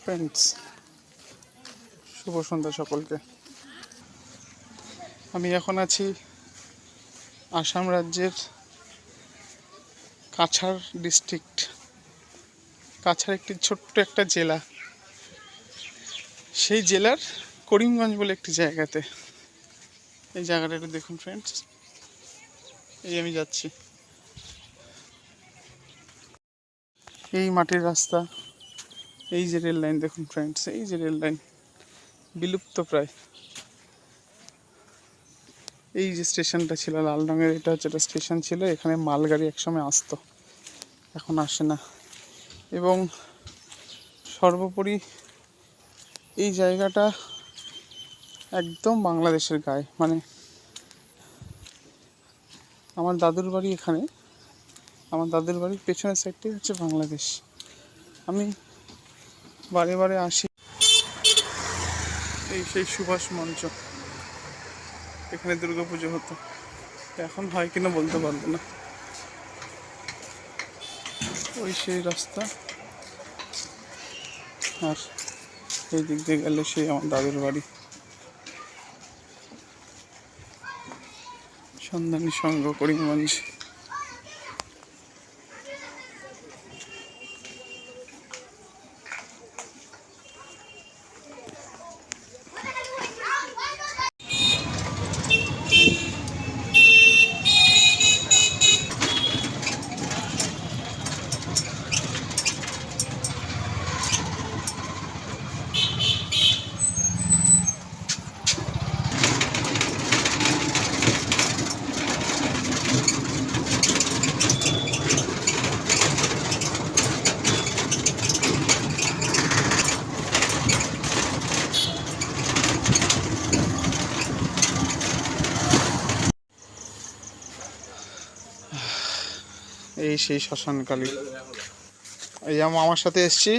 Friends, শুভ সন্ধ্যা সকলকে। আমি এখন আছি আসাম রাজ্যের কাছাড় ডিস্ট্রিক্ট। কাছাড় একটি ছোট্ট একটা জেলা, সেই জেলার করিমগঞ্জ বলে একটি জায়গাতে। এই জায়গাটা একটু দেখুন ফ্রেন্ডস, এই আমি যাচ্ছি। এই মাটির রাস্তা, এই যে রেল লাইন দেখুন ফ্রেন্ডস, এই যে রেল লাইন বিলুপ্ত প্রায়। এই যে স্টেশনটা ছিল লাল রঙের, এটা হচ্ছে একটা স্টেশন ছিল, এখানে মালগাড়ি একসময় আসতো, এখন আসে না। এবং সর্বোপরি এই জায়গাটা একদম বাংলাদেশের গায়ে, মানে আমার দাদুর বাড়ি এখানে, আমার দাদুর বাড়ির পেছনের সাইডটাই হচ্ছে বাংলাদেশ। আমি বারে বারে আসি। এই সেই সুভাষ মঞ্চ, এখানে দুর্গাপুজো হতো, এখন হয় কিনা বলতে পারবো না। ওই সেই রাস্তা, আর এই দিক দিয়ে গেলে সেই আমার দাদুর বাড়ি। সন্ধানী সংঘ করিমগঞ্জ। এই সেই শ্মশানকালী। এই আমার সাথে এসছি,